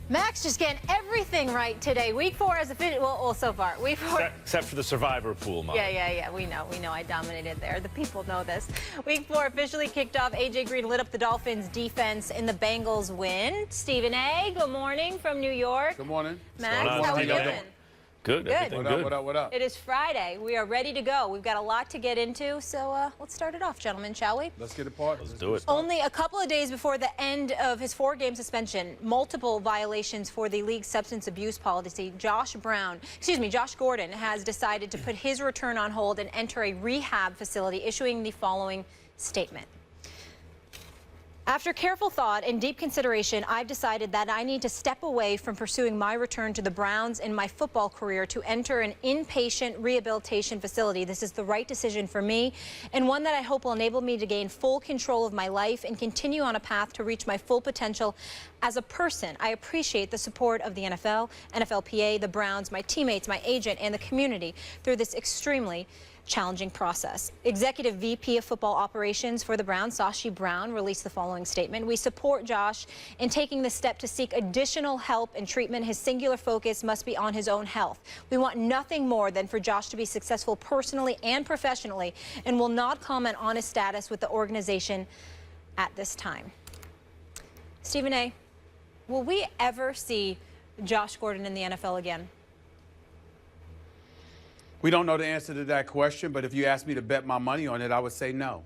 Max just getting everything right today. Week 4 as a well, so far. Week 4. Except for the survivor pool, Mom. Yeah. We know I dominated there. The people know this. Week 4 officially kicked off. AJ Green lit up the Dolphins defense in the Bengals win. Stephen A., good morning from New York. Good morning. Max, how are we doing? Good. Everything good. What up? It is Friday. We are ready to go. We've got a lot to get into, so let's start it off, gentlemen, shall we? Let's get it party. Let's do it. Only a couple of days before the end of his 4-game suspension, multiple violations for the league's substance abuse policy, Josh Gordon has decided to put his return on hold and enter a rehab facility, issuing the following statement. After careful thought and deep consideration, I've decided that I need to step away from pursuing my return to the Browns in my football career to enter an inpatient rehabilitation facility. This is the right decision for me, and one that I hope will enable me to gain full control of my life and continue on a path to reach my full potential as a person. I appreciate the support of the NFL, NFLPA, the Browns, my teammates, my agent, and the community through this extremely challenging process. Executive VP of Football Operations for the Browns, Sashi Brown, released the following statement. We support Josh in taking the step to seek additional help and treatment. His singular focus must be on his own health. We want nothing more than for Josh to be successful personally and professionally, and will not comment on his status with the organization at this time. Stephen A., will we ever see Josh Gordon in the NFL again? We don't know the answer to that question, but if you asked me to bet my money on it, I would say no.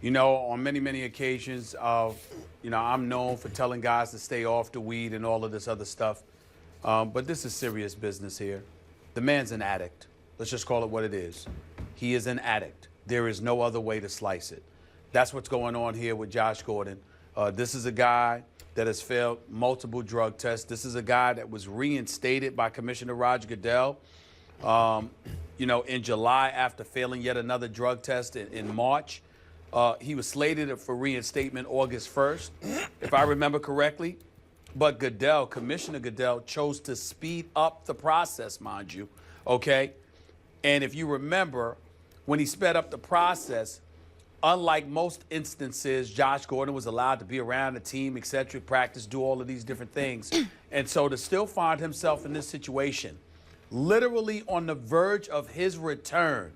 You know, on many occasions, I'm known for telling guys to stay off the weed and all of this other stuff. But this is serious business here. The man's an addict. Let's just call it what it is. He is an addict. There is no other way to slice it. That's what's going on here with Josh Gordon. This is a guy that has failed multiple drug tests. This is a guy that was reinstated by Commissioner Roger Goodell, in July after failing yet another drug test in March. He was slated for reinstatement August 1st, if I remember correctly. But Commissioner Goodell, chose to speed up the process, mind you, okay? And if you remember, when he sped up the process, unlike most instances, Josh Gordon was allowed to be around the team, etc., practice, do all of these different things. And so to still find himself in this situation, literally on the verge of his return,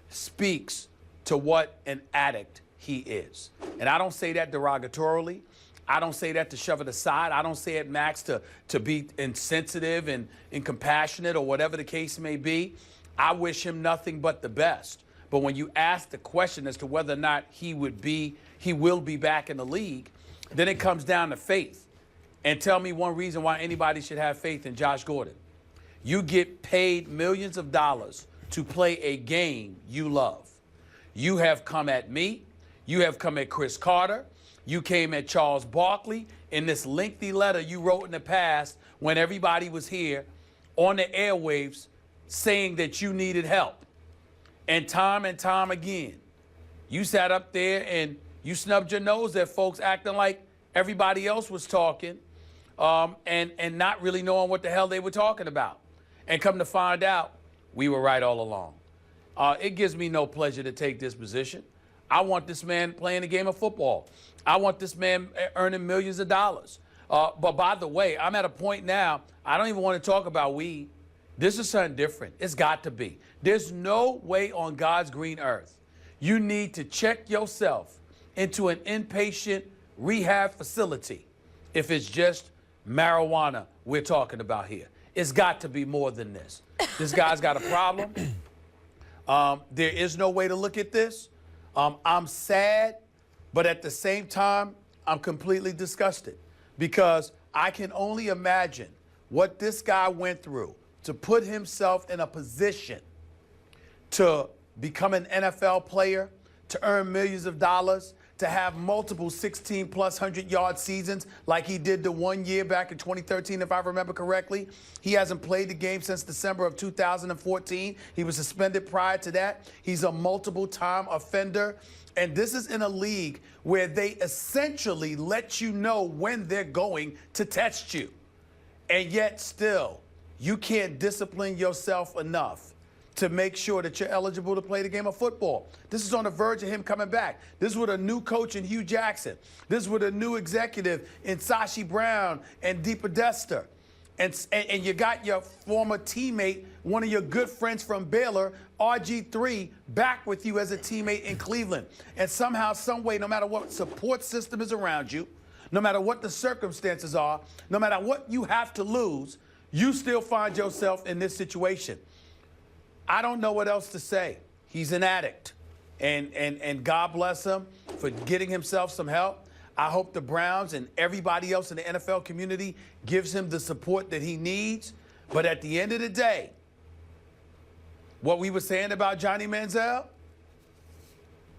speaks to what an addict he is. And I don't say that derogatorily. I don't say that to shove it aside. I don't say it, Max, to be insensitive and incompassionate or whatever the case may be. I wish him nothing but the best. But when you ask the question as to whether or not he will be back in the league, then it comes down to faith. And tell me one reason why anybody should have faith in Josh Gordon. You get paid millions of dollars to play a game you love. You have come at me. You have come at Chris Carter. You came at Charles Barkley in this lengthy letter you wrote in the past when everybody was here on the airwaves saying that you needed help. And time again, you sat up there and you snubbed your nose at folks acting like everybody else was talking and not really knowing what the hell they were talking about. And come to find out, we were right all along. It gives me no pleasure to take this position. I want this man playing a game of football. I want this man earning millions of dollars. But by the way, I'm at a point now, I don't even want to talk about weed. This is something different. It's got to be. There's no way on God's green earth you need to check yourself into an inpatient rehab facility if it's just marijuana we're talking about here. It's got to be more than this. This guy's got a problem. There is no way to look at this. I'm sad, but at the same time, I'm completely disgusted because I can only imagine what this guy went through to put himself in a position to become an NFL player, to earn millions of dollars, to have multiple 16-plus 100-yard seasons like he did the 1 year back in 2013, if I remember correctly. He hasn't played the game since December of 2014. He was suspended prior to that. He's a multiple-time offender. And this is in a league where they essentially let you know when they're going to test you. And yet still, you can't discipline yourself enough to make sure that you're eligible to play the game of football. This is on the verge of him coming back. This is with a new coach in Hugh Jackson. This is with a new executive in Sashi Brown and Deepa Dester. And you got your former teammate, one of your good friends from Baylor, RG3, back with you as a teammate in Cleveland. And somehow, some way, no matter what support system is around you, no matter what the circumstances are, no matter what you have to lose, you still find yourself in this situation. I don't know what else to say. He's an addict. And God bless him for getting himself some help. I hope the Browns and everybody else in the NFL community gives him the support that he needs. But at the end of the day, what we were saying about Johnny Manziel,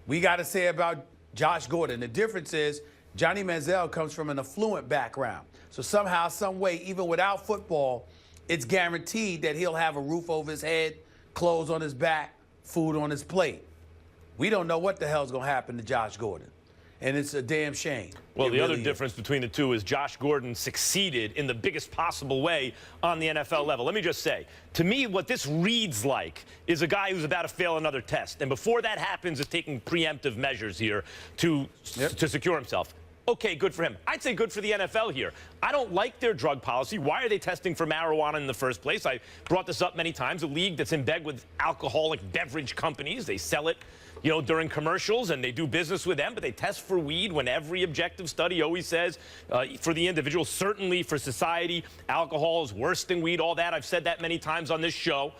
we got to say about Josh Gordon. The difference is Johnny Manziel comes from an affluent background. So somehow, some way, even without football, it's guaranteed that he'll have a roof over his head, clothes on his back, food on his plate. We don't know what the hell's going to happen to Josh Gordon. And it's a damn shame. Well, the other difference between the two is Josh Gordon succeeded in the biggest possible way on the NFL level. Let me just say, to me, what this reads like is a guy who's about to fail another test. And before that happens, is taking preemptive measures here to secure himself. Okay, good for him. I'd say good for the NFL here. I don't like their drug policy. Why are they testing for marijuana in the first place? I brought this up many times. A league that's in bed with alcoholic beverage companies. They sell it, you know, during commercials, and they do business with them, but they test for weed when every objective study always says for the individual, certainly for society, alcohol is worse than weed, all that. I've said that many times on this show.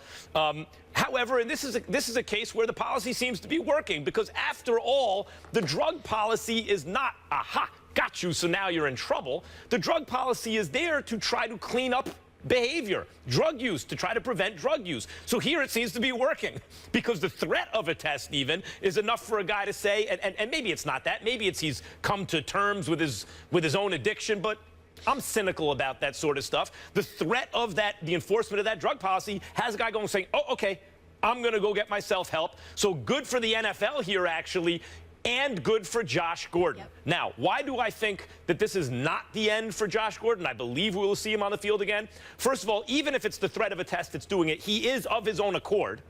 However, and this is a case where the policy seems to be working, because after all, the drug policy is not, aha, got you, so now you're in trouble. The drug policy is there to try to clean up behavior, drug use, to try to prevent drug use. So here it seems to be working, because the threat of a test even is enough for a guy to say, and maybe it's not that, maybe it's he's come to terms with his own addiction, but I'm cynical about that sort of stuff. The threat of that, the enforcement of that drug policy, has a guy going saying, oh, okay, I'm going to go get myself help. So good for the NFL here, actually, and good for Josh Gordon. Yep. Now, why do I think that this is not the end for Josh Gordon? I believe we will see him on the field again. First of all, even if it's the threat of a test that's doing it, he is of his own accord,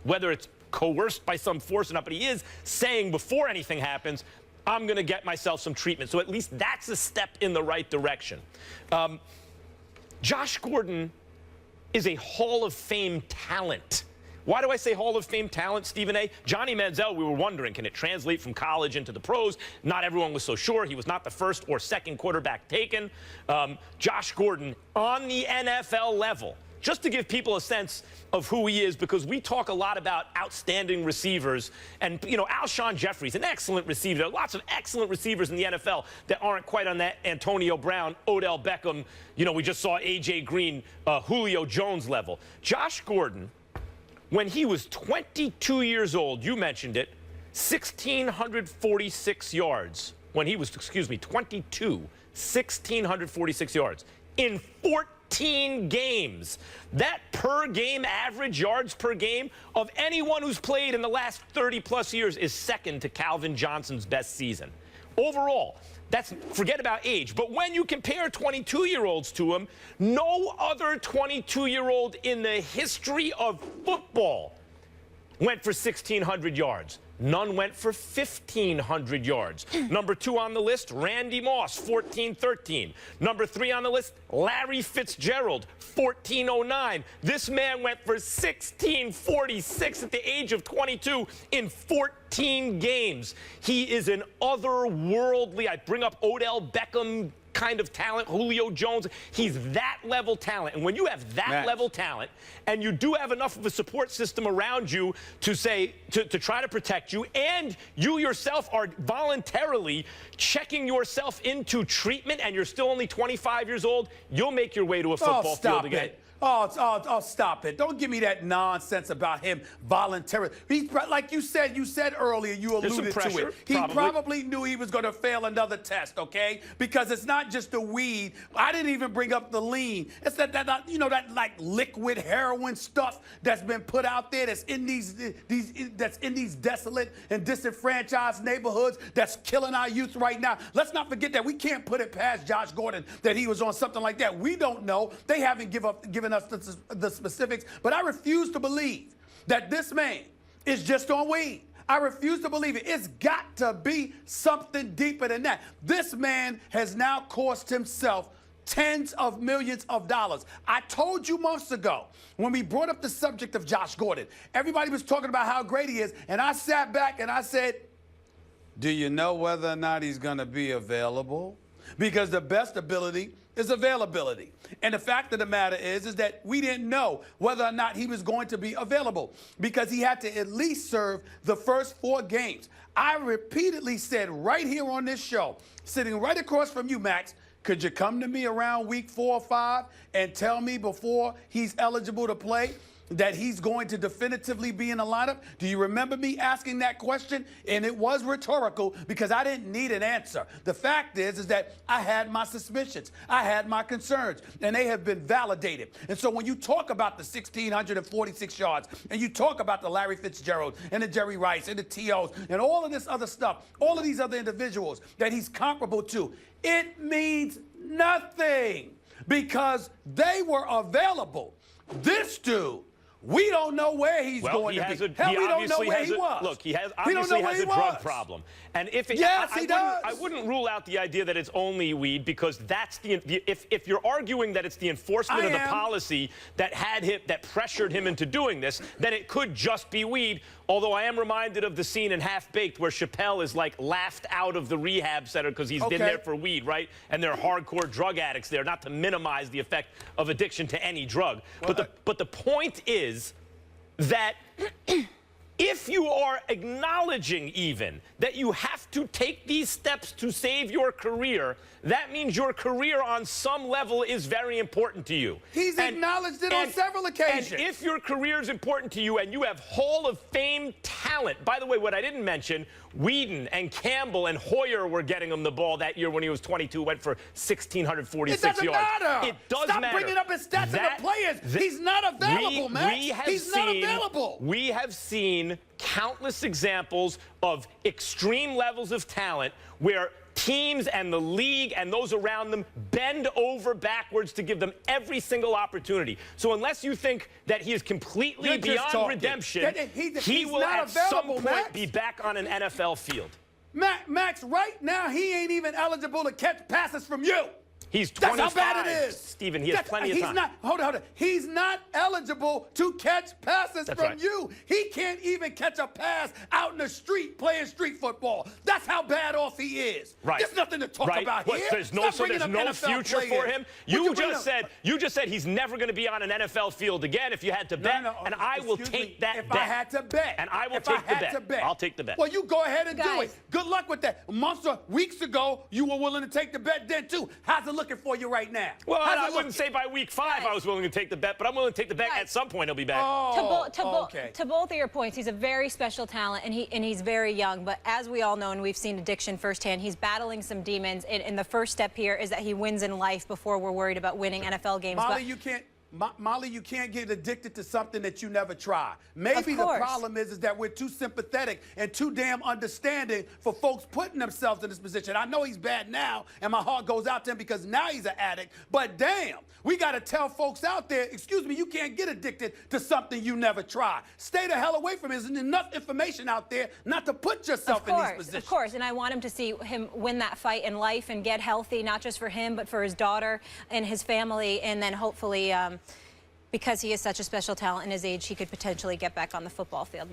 whether it's coerced by some force or not, but he is saying before anything happens, I'm going to get myself some treatment. So at least that's a step in the right direction. Josh Gordon is a Hall of Fame talent. Why do I say Hall of Fame talent, Stephen A? Johnny Manziel, we were wondering, can it translate from college into the pros? Not everyone was so sure. He was not the first or second quarterback taken. Josh Gordon on the NFL level, just to give people a sense of who he is, because we talk a lot about outstanding receivers. And, you know, Alshon Jeffrey's an excellent receiver. There are lots of excellent receivers in the NFL that aren't quite on that Antonio Brown, Odell Beckham, you know, we just saw A.J. Green, Julio Jones level. Josh Gordon, when he was 22 years old, you mentioned it, 1,646 yards. When he was, 22, 1,646 yards in 14 games. That per game average yards per game of anyone who's played in the last 30-plus years is second to Calvin Johnson's best season. Overall, forget about age, but when you compare 22-year-olds to him, no other 22-year-old in the history of football went for 1,600 yards. None went for 1,500 yards. Number 2 on the list, Randy Moss, 1,413. Number 3 on the list, Larry Fitzgerald, 1,409. This man went for 1,646 at the age of 22 in 14 games. He is an otherworldly, I bring up Odell Beckham kind of talent, Julio Jones. He's that level talent. And when you have that level talent, and you do have enough of a support system around you to say, to try to protect you, and you yourself are voluntarily checking yourself into treatment, and you're still only 25 years old, you'll make your way to a football field again. Oh, stop it. Don't give me that nonsense about him voluntarily. He's, like you said earlier, you alluded to it. He probably knew he was going to fail another test, okay? Because it's not just the weed. I didn't even bring up the lean. It's that like liquid heroin stuff that's been put out there that's in these desolate and disenfranchised neighborhoods that's killing our youth right now. Let's not forget that. We can't put it past Josh Gordon that he was on something like that. We don't know. They haven't given us the specifics, but I refuse to believe that this man is just on weed. I refuse to believe it. It's got to be something deeper than that. This man has now cost himself tens of millions of dollars. I told you months ago when we brought up the subject of Josh Gordon, everybody was talking about how great he is, and I sat back and I said, do you know whether or not he's going to be available? Because the best ability is availability. And the fact of the matter is that we didn't know whether or not he was going to be available because he had to at least serve the first 4 games. I repeatedly said right here on this show, sitting right across from you, Max, could you come to me around week 4 or 5 and tell me before he's eligible to play that he's going to definitively be in the lineup? Do you remember me asking that question? And it was rhetorical because I didn't need an answer. The fact is that I had my suspicions. I had my concerns, and they have been validated. And so when you talk about the 1,646 yards, and you talk about the Larry Fitzgerald and the Jerry Rice and the T.O.s and all of this other stuff, all of these other individuals that he's comparable to, it means nothing because they were available. This dude, we don't know where he's going to be. Hell, we don't know where he was. Look, he obviously has a drug problem. And if it, yes, he does. I wouldn't rule out the idea that it's only weed because that's if you're arguing that it's the enforcement of the policy that that pressured him into doing this, then it could just be weed. Although I am reminded of the scene in Half Baked where Chappelle is like laughed out of the rehab center because he's been there for weed, right? And they're hardcore drug addicts there, not to minimize the effect of addiction to any drug. Well, but the point is that if you are acknowledging even that you have to take these steps to save your career, that means your career on some level is very important to you. He's acknowledged it on several occasions. And if your career is important to you and you have Hall of Fame talent, by the way, what I didn't mention, Whedon and Campbell and Hoyer were getting him the ball that year when he was 22, went for 1,646 yards. It doesn't matter. It does matter. Stop bringing up his stats and the players. He's not available, man. He's not available. We have seen countless examples of extreme levels of talent where teams and the league and those around them bend over backwards to give them every single opportunity. So unless you think that he is completely beyond redemption, he will at some point be back on an NFL field. Max, right now, he ain't even eligible to catch passes from you. He's 25. That's how bad it is. Stephen, he has plenty of time. Hold on. He's not eligible to catch passes from you. He can't even catch a pass out in the street playing street football. That's how bad off he is. Right. There's nothing to talk about here. There's no future for him. You just said he's never going to be on an NFL field again if you had to bet, and I will take that bet. If I had to bet. And I will take the bet. I'll take the bet. Well, you go ahead and do it. Good luck with that. Months or weeks ago, you were willing to take the bet then, too. How's it looking for you right now? Well, I wouldn't say by week 5 I was willing to take the bet, but I'm willing to take the bet. At some point he'll be back. To both of your points, he's a very special talent, and he's very young. But as we all know, and we've seen addiction firsthand, he's battling some demons. And the first step here is that he wins in life before we're worried about winning NFL games. Molly, you can't get addicted to something that you never try. Maybe the problem is that we're too sympathetic and too damn understanding for folks putting themselves in this position. I know he's bad now, and my heart goes out to him because now he's an addict. But damn, we got to tell folks out there, excuse me, you can't get addicted to something you never try. Stay the hell away from it. There's enough information out there not to put yourself in these positions. Of course, and I want him to see him win that fight in life and get healthy, not just for him, but for his daughter and his family, and then hopefully, because he is such a special talent in his age, he could potentially get back on the football field.